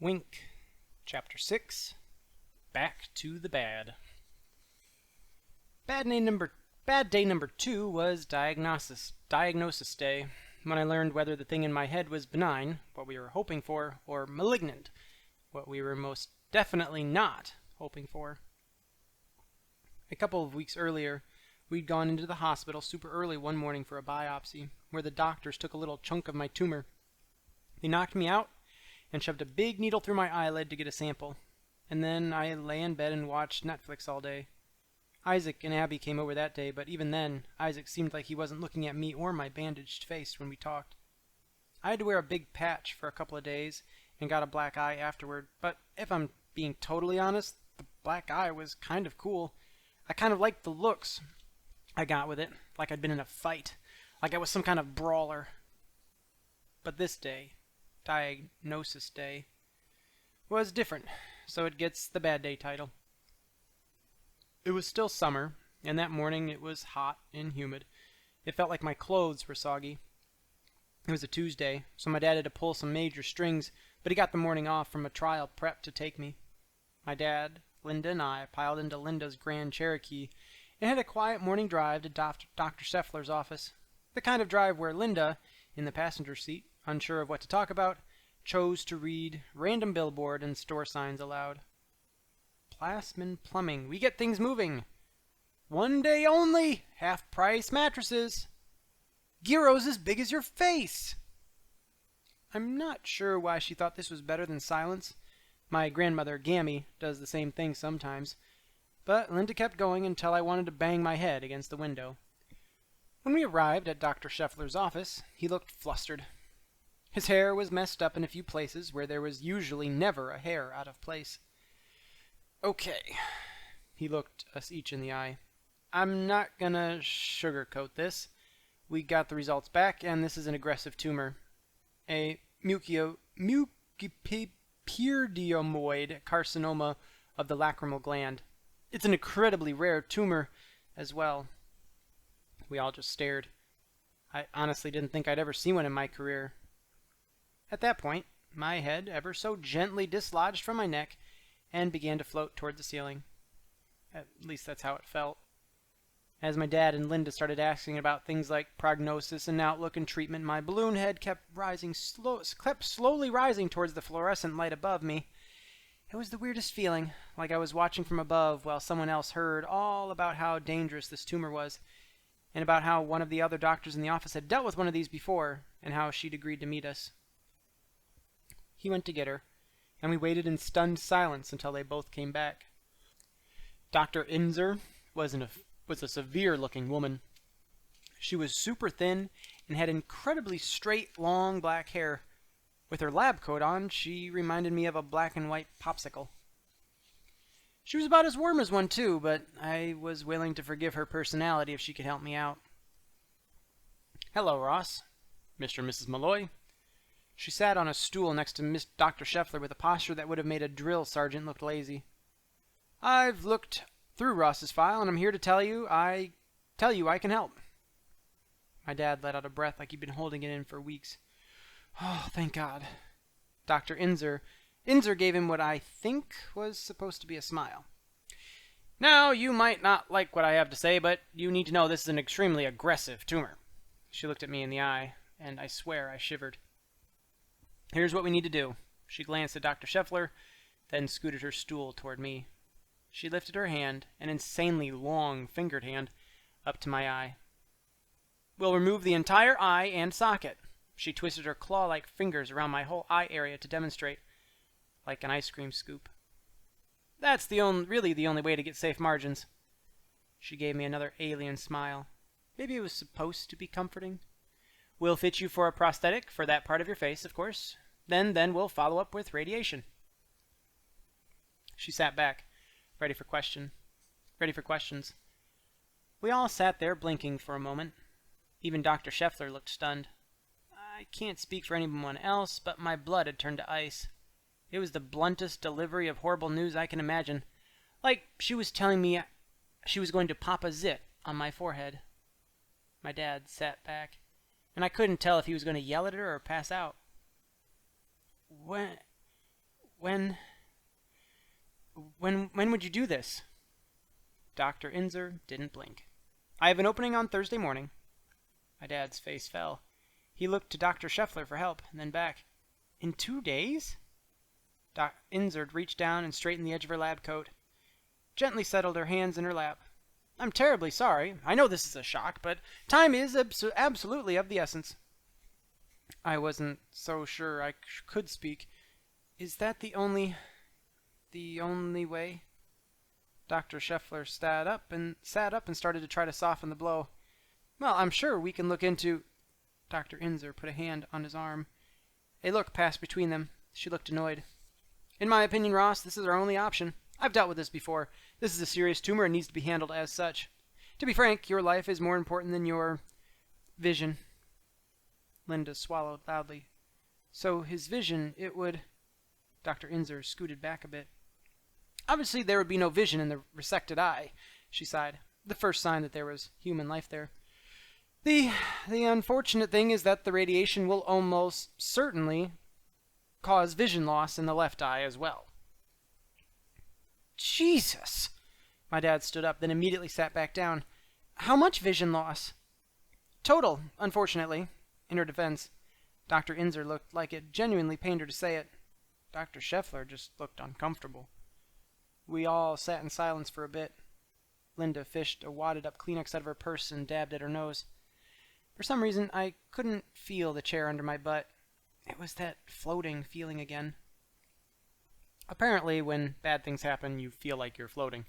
Wink. Chapter 6. Back to the bad. Bad day number 2 was diagnosis day, when I learned whether the thing in my head was benign, what we were hoping for, or malignant, what we were most definitely not hoping for. A couple of weeks earlier, we'd gone into the hospital super early one morning for a biopsy, where the doctors took a little chunk of my tumor. They knocked me out and shoved a big needle through my eyelid to get a sample. And then I lay in bed and watched Netflix all day. Isaac and Abby came over that day, but even then, Isaac seemed like he wasn't looking at me or my bandaged face when we talked. I had to wear a big patch for a couple of days and got a black eye afterward, but if I'm being totally honest, the black eye was kind of cool. I kind of liked the looks I got with it, like I'd been in a fight, like I was some kind of brawler. But this day, diagnosis day, was different, so it gets the bad day title. It was still summer, and that morning it was hot and humid. It felt like my clothes were soggy. It was a Tuesday, so my dad had to pull some major strings, but he got the morning off from a trial prep to take me. My dad, Linda, and I piled into Linda's Grand Cherokee and had a quiet morning drive to Dr. Scheffler's office. The kind of drive where Linda, in the passenger seat, unsure of what to talk about, chose to read random billboard and store signs aloud. Plasman Plumbing. We get things moving. 1 day only. Half-price mattresses. Gyros as big as your face. I'm not sure why she thought this was better than silence. My grandmother, Gammy, does the same thing sometimes. But Linda kept going until I wanted to bang my head against the window. When we arrived at Dr. Scheffler's office, he looked flustered. His hair was messed up in a few places where there was usually never a hair out of place. Okay. He looked us each in the eye. I'm not gonna sugarcoat this. We got the results back, and this is an aggressive tumor. A mucopurdiumoid carcinoma of the lacrimal gland. It's an incredibly rare tumor as well. We all just stared. I honestly didn't think I'd ever see one in my career. At that point, my head ever so gently dislodged from my neck and began to float toward the ceiling. At least that's how it felt. As my dad and Linda started asking about things like prognosis and outlook and treatment, my balloon head kept slowly rising towards the fluorescent light above me. It was the weirdest feeling, like I was watching from above while someone else heard all about how dangerous this tumor was, and about how one of the other doctors in the office had dealt with one of these before, and how she'd agreed to meet us. He went to get her, and we waited in stunned silence until they both came back. Dr. Inzer was a severe-looking woman. She was super thin and had incredibly straight, long black hair. With her lab coat on, she reminded me of a black and white popsicle. She was about as warm as one, too, but I was willing to forgive her personality if she could help me out. Hello, Ross. Mr. and Mrs. Malloy. She sat on a stool next to Dr. Scheffler with a posture that would have made a drill sergeant look lazy. I've looked through Ross's file, and I'm here to tell you I can help. My dad let out a breath like he'd been holding it in for weeks. Oh, thank God. Dr. Inzer gave him what I think was supposed to be a smile. Now, you might not like what I have to say, but you need to know this is an extremely aggressive tumor. She looked at me in the eye, and I swear I shivered. Here's what we need to do. She glanced at Dr. Scheffler, then scooted her stool toward me. She lifted her hand, an insanely long-fingered hand, up to my eye. We'll remove the entire eye and socket. She twisted her claw-like fingers around my whole eye area to demonstrate, like an ice cream scoop. That's really the only way to get safe margins. She gave me another alien smile. Maybe it was supposed to be comforting. We'll fit you for a prosthetic for that part of your face, of course. Then we'll follow up with radiation. She sat back, ready for questions. We all sat there blinking for a moment. Even Dr. Scheffler looked stunned. I can't speak for anyone else, but my blood had turned to ice. It was the bluntest delivery of horrible news I can imagine. Like she was telling me she was going to pop a zit on my forehead. My dad sat back, and I couldn't tell if he was going to yell at her or pass out. When When... when would you do this? Dr. Inzer didn't blink. I have an opening on Thursday morning. My dad's face fell. He looked to Dr. Scheffler for help, and then back. In 2 days? Dr. Inzer reached down and straightened the edge of her lab coat, gently settled her hands in her lap. I'm terribly sorry. I know this is a shock, but time is absolutely of the essence. I wasn't so sure I could speak. Is that the only way? Dr. Scheffler sat up and started to try to soften the blow. Well, I'm sure we can look into... Dr. Inzer put a hand on his arm. A look passed between them. She looked annoyed. In my opinion, Ross, this is our only option. I've dealt with this before. This is a serious tumor and needs to be handled as such. To be frank, your life is more important than your vision. Linda swallowed loudly. So his vision, it would... Dr. Inzer scooted back a bit. Obviously, there would be no vision in the resected eye, she sighed. The first sign that there was human life there. The unfortunate thing is that the radiation will almost certainly cause vision loss in the left eye as well. Jesus! My dad stood up, then immediately sat back down. How much vision loss? Total, unfortunately. In her defense, Dr. Inzer looked like it genuinely pained her to say it. Dr. Scheffler just looked uncomfortable. We all sat in silence for a bit. Linda fished a wadded-up Kleenex out of her purse and dabbed at her nose. For some reason, I couldn't feel the chair under my butt. It was that floating feeling again. Apparently, when bad things happen, you feel like you're floating.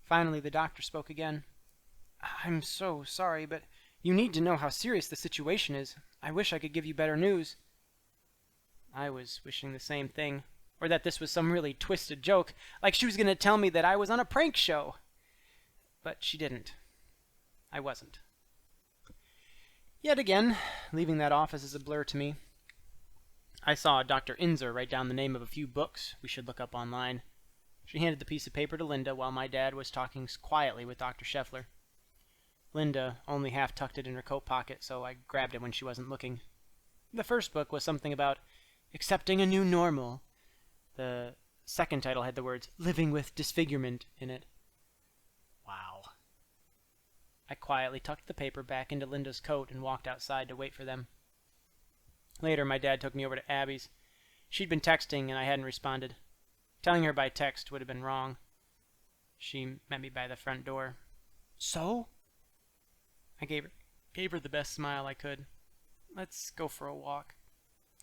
Finally, the doctor spoke again. I'm so sorry, but you need to know how serious the situation is. I wish I could give you better news. I was wishing the same thing, or that this was some really twisted joke, like she was going to tell me that I was on a prank show. But she didn't. I wasn't. Yet again, leaving that office is a blur to me. I saw Dr. Inzer write down the name of a few books we should look up online. She handed the piece of paper to Linda while my dad was talking quietly with Dr. Scheffler. Linda only half tucked it in her coat pocket, so I grabbed it when she wasn't looking. The first book was something about accepting a new normal. The second title had the words living with disfigurement in it. Wow. I quietly tucked the paper back into Linda's coat and walked outside to wait for them. Later, my dad took me over to Abby's. She'd been texting and I hadn't responded. Telling her by text would have been wrong. She met me by the front door. So? I gave her the best smile I could. Let's go for a walk.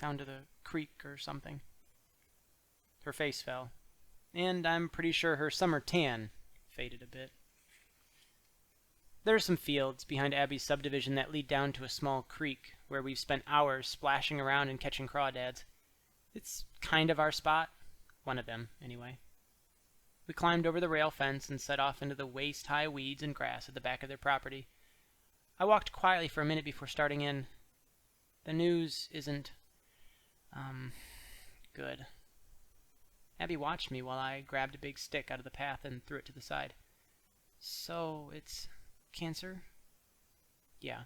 Down to the creek or something. Her face fell. And I'm pretty sure her summer tan faded a bit. There are some fields behind Abby's subdivision that lead down to a small creek where we've spent hours splashing around and catching crawdads. It's kind of our spot. One of them, anyway. We climbed over the rail fence and set off into the waist-high weeds and grass at the back of their property. I walked quietly for a minute before starting in. The news isn't, good. Abby watched me while I grabbed a big stick out of the path and threw it to the side. So, it's cancer? Yeah.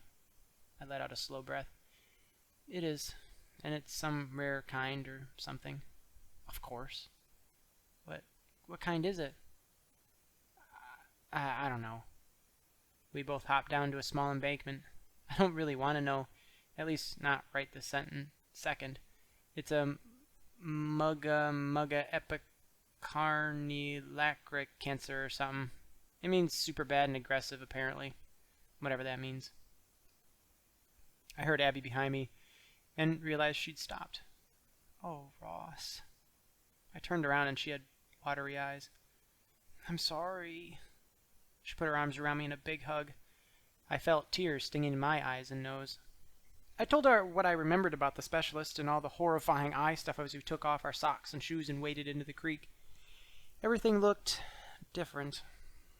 I let out a slow breath. It is, and it's some rare kind or something. Of course. What kind is it? I don't know. We both hopped down to a small embankment. I don't really want to know, at least not right this second. It's a mugga epicardiolacric cancer or something. It means super bad and aggressive, apparently. Whatever that means. I heard Abby behind me and realized she'd stopped. Oh, Ross. I turned around and she had watery eyes. I'm sorry. She put her arms around me in a big hug. I felt tears stinging in my eyes and nose. I told her what I remembered about the specialist and all the horrifying eye stuff as we took off our socks and shoes and waded into the creek. Everything looked different.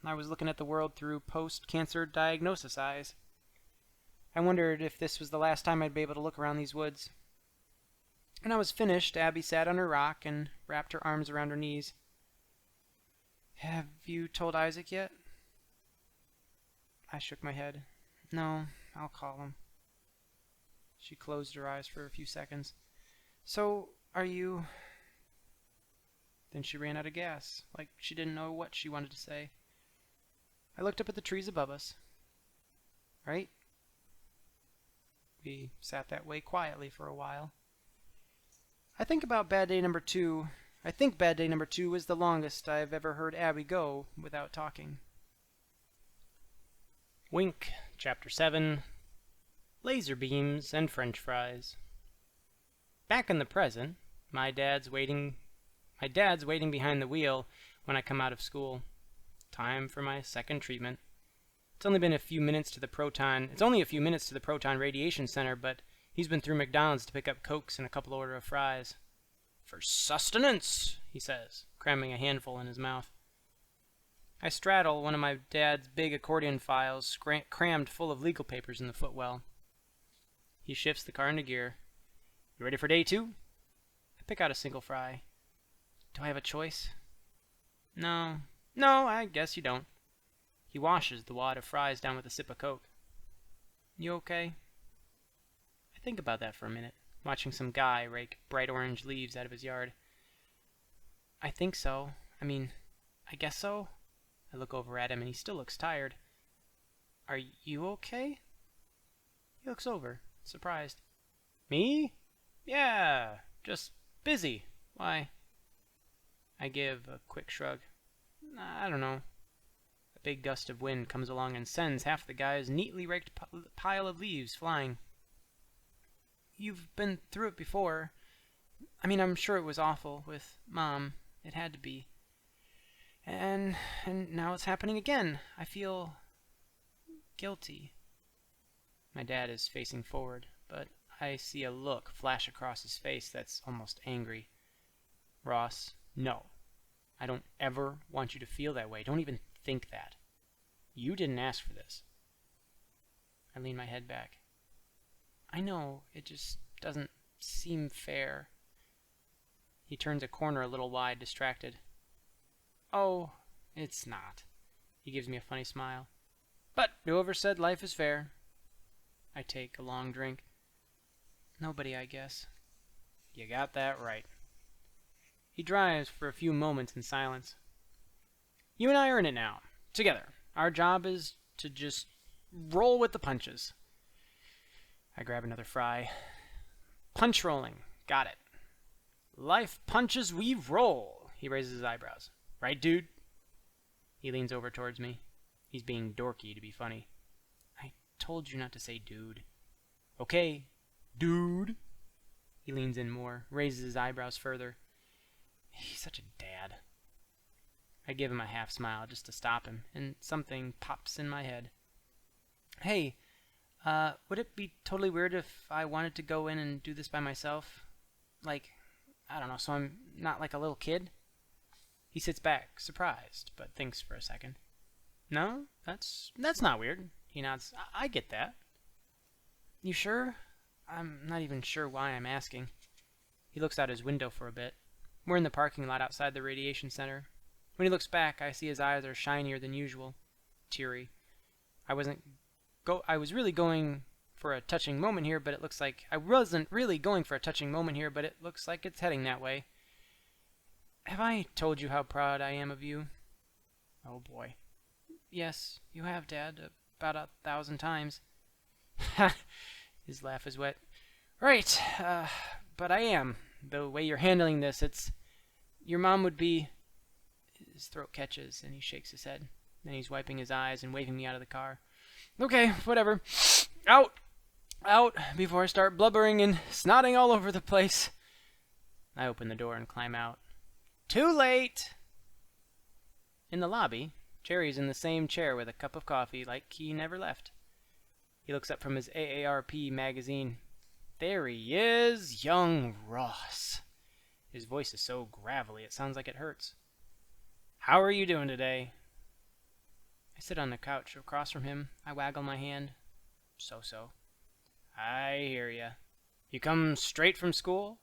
I was looking at the world through post-cancer diagnosis eyes. I wondered if this was the last time I'd be able to look around these woods. When I was finished, Abby sat on her rock and wrapped her arms around her knees. Have you told Isaac yet? I shook my head. No, I'll call him. She closed her eyes for a few seconds. So, are you Then she ran out of gas, like she didn't know what she wanted to say. I looked up at the trees above us. Right? We sat that way quietly for a while. I think bad day number two was the longest I've ever heard Abby go without talking. Wink, Chapter 7, Laser Beams and French Fries. Back in the present, my dad's waiting behind the wheel when I come out of school. Time for my second treatment. It's only a few minutes to the Proton Radiation Center, but he's been through McDonald's to pick up Cokes and a couple order of fries. For sustenance, he says, cramming a handful in his mouth. I straddle one of my dad's big accordion files, crammed full of legal papers in the footwell. He shifts the car into gear. You ready for day 2? I pick out a single fry. Do I have a choice? No, I guess you don't. He washes the wad of fries down with a sip of Coke. You okay? I think about that for a minute, watching some guy rake bright orange leaves out of his yard. I think so. I guess so. I look over at him and he still looks tired. Are you okay? He looks over, surprised. Me? Yeah, just busy. Why? I give a quick shrug. I don't know. A big gust of wind comes along and sends half the guy's neatly raked pile of leaves flying. You've been through it before. I'm sure it was awful with Mom. It had to be. And now it's happening again. I feel guilty. My dad is facing forward, but I see a look flash across his face that's almost angry. Ross, no. I don't ever want you to feel that way. Don't even think that. You didn't ask for this. I lean my head back. I know, it just doesn't seem fair. He turns a corner a little wide, distracted. Oh, it's not. He gives me a funny smile. But whoever said life is fair? I take a long drink. Nobody, I guess. You got that right. He drives for a few moments in silence. You and I are in it now, together. Our job is to just roll with the punches. I grab another fry. Punch rolling. Got it. Life punches, we roll. He raises his eyebrows. Right, dude? He leans over towards me. He's being dorky to be funny. I told you not to say dude. Okay, dude. He leans in more, raises his eyebrows further. He's such a dad. I give him a half smile just to stop him, and something pops in my head. Hey, would it be totally weird if I wanted to go in and do this by myself? Like, I don't know, so I'm not like a little kid? He sits back, surprised, but thinks for a second. No, that's not weird. He nods. I get that. You sure? I'm not even sure why I'm asking. He looks out his window for a bit. We're in the parking lot outside the radiation center. When he looks back, I see his eyes are shinier than usual. Teary. I was really going for a touching moment here, but it looks like it's heading that way. Have I told you how proud I am of you? Oh boy. Yes, you have, Dad, about 1,000 times. Ha! His laugh is wet. Right, but I am. The way you're handling this, your mom would be... His throat catches, and he shakes his head. Then he's wiping his eyes and waving me out of the car. Okay, whatever. Out! Out, before I start blubbering and snotting all over the place. I open the door and climb out. Too late! In the lobby, Jerry's in the same chair with a cup of coffee like he never left. He looks up from his AARP magazine. There he is, young Ross. His voice is so gravelly it sounds like it hurts. How are you doing today? I sit on the couch across from him. I waggle my hand. So-so. I hear ya. You come straight from school?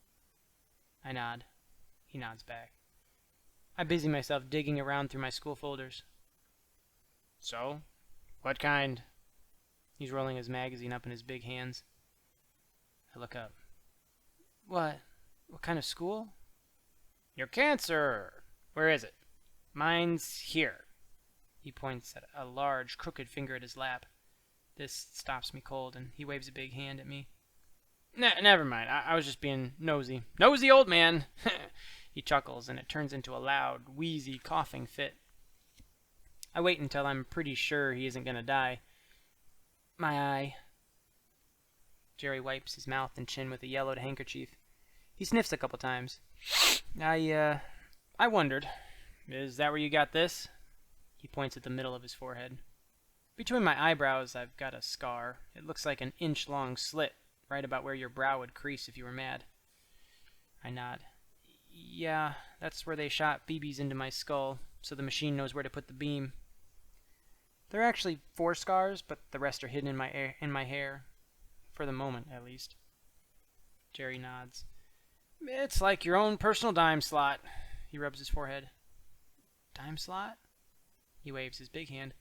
I nod. He nods back. I busy myself digging around through my school folders. So? What kind? He's rolling his magazine up in his big hands. I look up. What? What kind of school? Your cancer! Where is it? Mine's here. He points at a large, crooked finger at his lap. This stops me cold, and he waves a big hand at me. Never mind. I was just being nosy. Nosy old man! He chuckles, and it turns into a loud, wheezy, coughing fit. I wait until I'm pretty sure he isn't going to die. My eye. Jerry wipes his mouth and chin with a yellowed handkerchief. He sniffs a couple times. I wondered. Is that where you got this? He points at the middle of his forehead. Between my eyebrows, I've got a scar. It looks like an inch-long slit, right about where your brow would crease if you were mad. I nod. Yeah, that's where they shot BBs into my skull, so the machine knows where to put the beam. There are actually 4 scars, but the rest are hidden in my hair. For the moment, at least. Jerry nods. It's like your own personal dime slot. He rubs his forehead. Dime slot? He waves his big hand.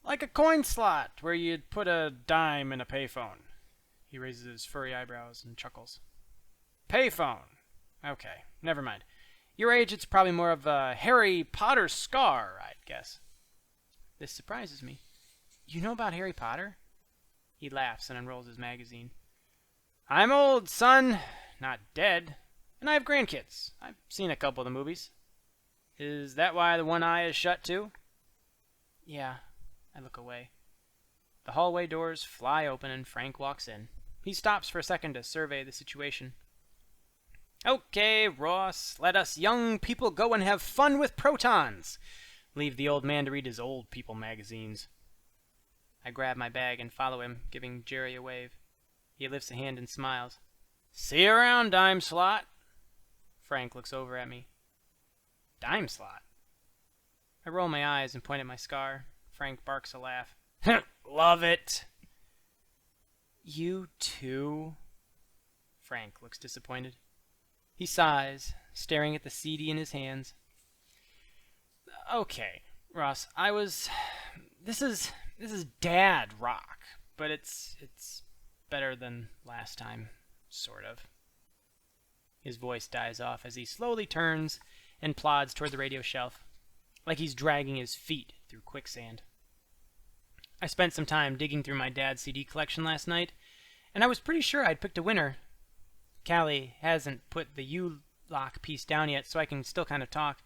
Like a coin slot, where you'd put a dime in a payphone. He raises his furry eyebrows and chuckles. Payphone. Okay, never mind. Your age, it's probably more of a Harry Potter scar, I'd guess. This surprises me. You know about Harry Potter? He laughs and unrolls his magazine. I'm old, son. Not dead. And I have grandkids. I've seen a couple of the movies. Is that why the one eye is shut, too? Yeah. I look away. The hallway doors fly open and Frank walks in. He stops for a second to survey the situation. Okay, Ross, let us young people go and have fun with protons. Leave the old man to read his old people magazines. I grab my bag and follow him, giving Jerry a wave. He lifts a hand and smiles. See you around, dime slot. Frank looks over at me. Dime slot? I roll my eyes and point at my scar. Frank barks a laugh. Love it. You too? Frank looks disappointed. He sighs, staring at the CD in his hands. Okay, Ross, this is dad rock, but it's better than last time, sort of. His voice dies off as he slowly turns and plods toward the radio shelf, like he's dragging his feet through quicksand. I spent some time digging through my dad's CD collection last night, and I was pretty sure I'd picked a winner. Callie hasn't put the U-Lock piece down yet, so I can still kind of talk.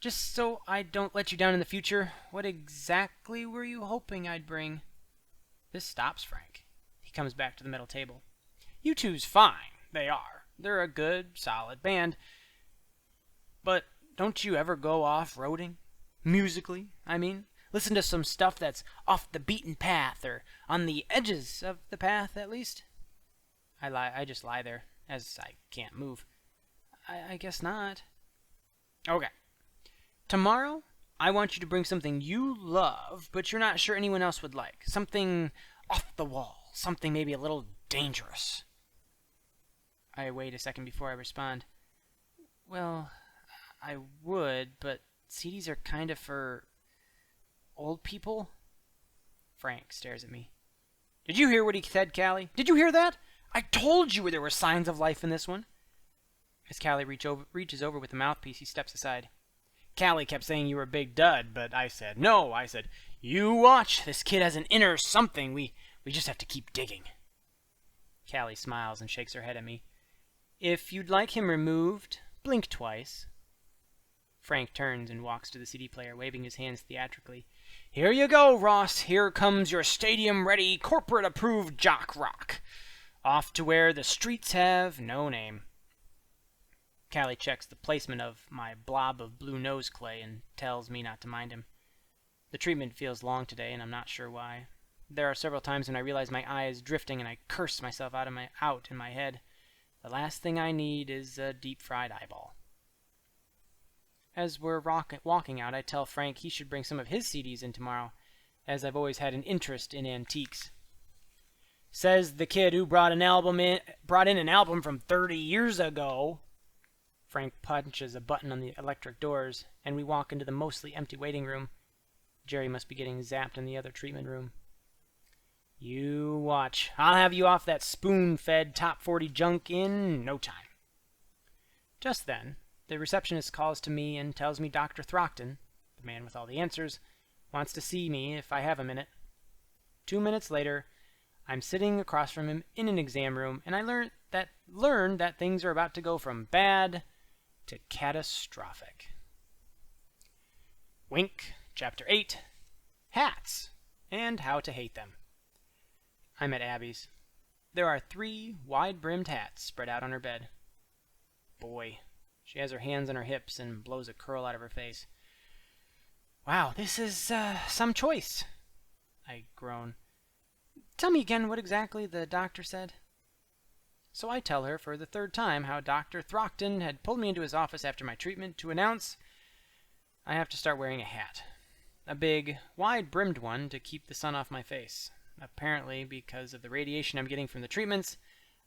Just so I don't let you down in the future, what exactly were you hoping I'd bring? This stops Frank. He comes back to the metal table. U2's fine. They are. They're a good, solid band. But don't you ever go off-roading? Musically, I mean. Listen to some stuff that's off the beaten path, or on the edges of the path, at least? I just lie there, as I can't move. I guess not. Okay. Tomorrow, I want you to bring something you love, but you're not sure anyone else would like. Something off the wall. Something maybe a little dangerous. I wait a second before I respond. Well, I would, but CDs are kind of for old people. Frank stares at me. Did you hear what he said, Callie? Did you hear that? I told you there were signs of life in this one. As Callie reaches over with the mouthpiece, he steps aside. Callie kept saying you were a big dud, but I said, no. I said, you watch. This kid has an inner something. We just have to keep digging. Callie smiles and shakes her head at me. If you'd like him removed, blink twice. Frank turns and walks to the CD player, waving his hands theatrically. Here you go, Ross. Here comes your stadium-ready, corporate-approved jock rock. Off to where the streets have no name. Callie checks the placement of my blob of blue nose clay and tells me not to mind him. The treatment feels long today, and I'm not sure why. There are several times when I realize my eye is drifting and I curse myself out in my head. The last thing I need is a deep-fried eyeball. As we're walking out, I tell Frank he should bring some of his CDs in tomorrow, as I've always had an interest in antiques. Says the kid who brought in an album from 30 years ago. Frank punches a button on the electric doors, and we walk into the mostly empty waiting room. Jerry must be getting zapped in the other treatment room. You watch. I'll have you off that spoon-fed top 40 junk in no time. Just then, The receptionist calls to me and tells me Dr. Throckton, the man with all the answers, wants to see me if I have a minute. 2 minutes later, I'm sitting across from him in an exam room, and I learn that things are about to go from bad to catastrophic. Wink, Chapter 8, Hats, and How to Hate Them. I'm at Abby's. There are 3 wide-brimmed hats spread out on her bed. Boy, she has her hands on her hips and blows a curl out of her face. Wow, this is some choice, I groan. Tell me again what exactly the doctor said. So I tell her for the 3rd time how Dr. Throckton had pulled me into his office after my treatment to announce I have to start wearing a hat. A big, wide-brimmed one to keep the sun off my face. Apparently, because of the radiation I'm getting from the treatments,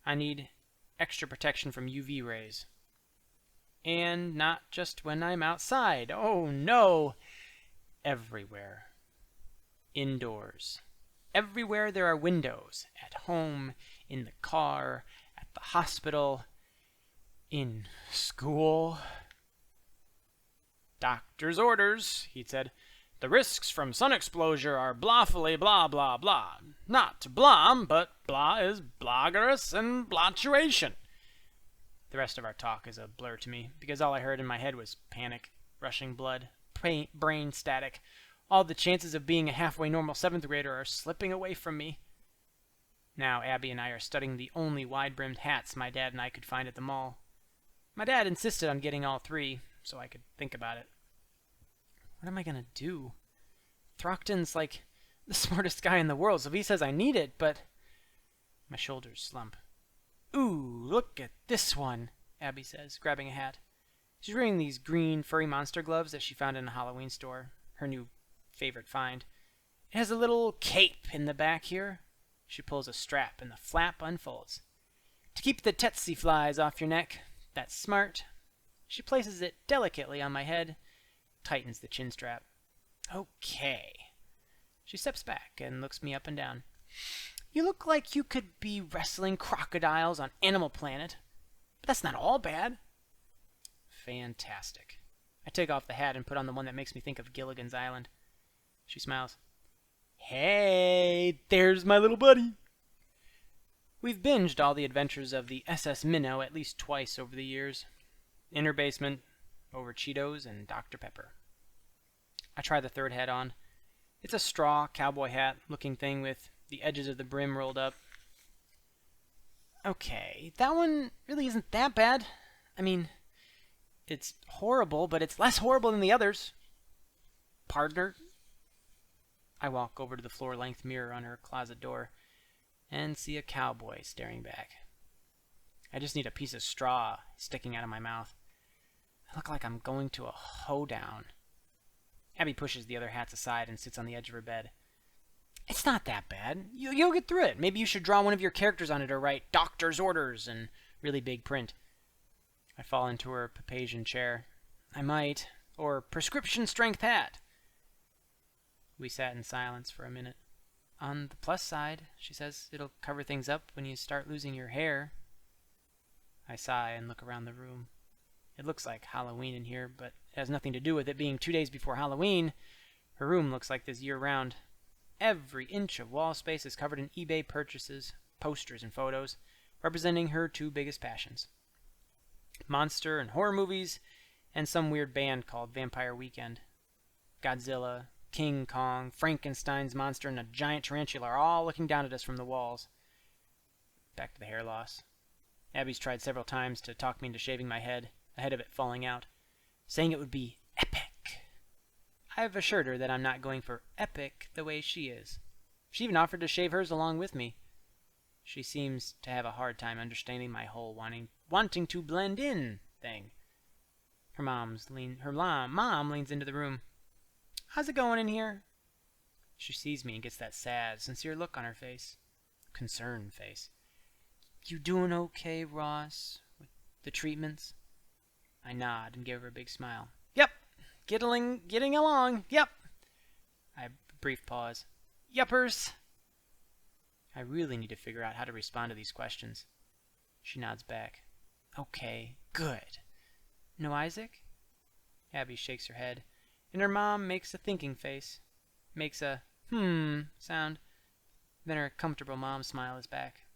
I need extra protection from UV rays. And not just when I'm outside. Oh no! Everywhere. Indoors. Everywhere there are windows. At home, in the car, at the hospital, in school. Doctor's orders, he said. The risks from sun exposure are blawfully blah blah blah. Not blom, but blah is bloggerous and blottuation. The rest of our talk is a blur to me, because all I heard in my head was panic, rushing blood, brain static. All the chances of being a halfway normal 7th grader are slipping away from me. Now Abby and I are studying the only wide-brimmed hats my dad and I could find at the mall. My dad insisted on getting all 3, so I could think about it. What am I going to do? Throckton's like the smartest guy in the world, so he says I need it, but... My shoulders slump. Ooh, look at this one, Abby says, grabbing a hat. She's wearing these green furry monster gloves that she found in a Halloween store, her new favorite find. It has a little cape in the back here. She pulls a strap and the flap unfolds. To keep the tsetse flies off your neck. That's smart. She places it delicately on my head, tightens the chin strap. Okay. She steps back and looks me up and down. You look like you could be wrestling crocodiles on Animal Planet. But that's not all bad. Fantastic. I take off the hat and put on the one that makes me think of Gilligan's Island. She smiles. Hey, there's my little buddy. We've binged all the adventures of the SS Minnow at least twice over the years. In her basement, over Cheetos and Dr. Pepper. I try the 3rd hat on. It's a straw cowboy hat looking thing with the edges of the brim rolled up. Okay, that one really isn't that bad. I mean, it's horrible, but it's less horrible than the others. Partner? I walk over to the floor-length mirror on her closet door and see a cowboy staring back. I just need a piece of straw sticking out of my mouth. I look like I'm going to a hoedown. Abby pushes the other hats aside and sits on the edge of her bed. It's not that bad. You'll get through it. Maybe you should draw one of your characters on it or write doctor's orders in really big print. I fall into her Papazian chair. I might. Or prescription strength hat. We sat in silence for a minute. On the plus side, she says, it'll cover things up when you start losing your hair. I sigh and look around the room. It looks like Halloween in here, but it has nothing to do with it being 2 days before Halloween. Her room looks like this year-round. Every inch of wall space is covered in eBay purchases, posters, and photos, representing her 2 biggest passions. Monster and horror movies, and some weird band called Vampire Weekend. Godzilla, King Kong, Frankenstein's monster, and a giant tarantula are all looking down at us from the walls. Back to the hair loss. Abby's tried several times to talk me into shaving my head, ahead of it falling out, saying it would be epic. I've assured her that I'm not going for epic the way she is. She even offered to shave hers along with me. She seems to have a hard time understanding my whole wanting to blend in thing. Her mom leans into the room. How's it going in here? She sees me and gets that sad, sincere look on her face. Concerned face. You doing okay, Ross? With the treatments? I nod and give her a big smile. Yep. Getting along. Yep. I brief pause. Yuppers. I really need to figure out how to respond to these questions. She nods back. Okay, good. No Isaac? Abby shakes her head, and her mom makes a thinking face. Makes a sound. Then her comfortable mom smile is back.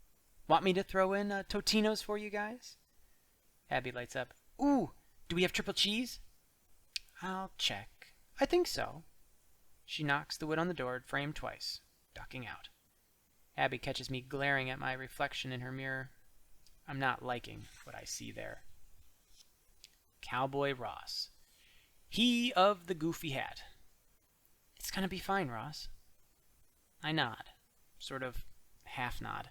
Want me to throw in Totino's for you guys? Abby lights up. Ooh, do we have triple cheese? I'll check. I think so. She knocks the wood on the door frame twice, ducking out. Abby catches me glaring at my reflection in her mirror. I'm not liking what I see there. Cowboy Ross. He of the goofy hat. It's gonna be fine, Ross. I nod. Sort of half nod.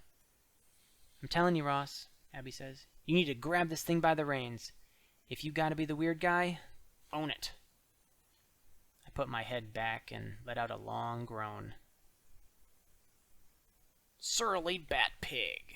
I'm telling you, Ross, Abby says, you need to grab this thing by the reins. If you gotta be the weird guy, own it. I put my head back and let out a long groan. Surly bat pig.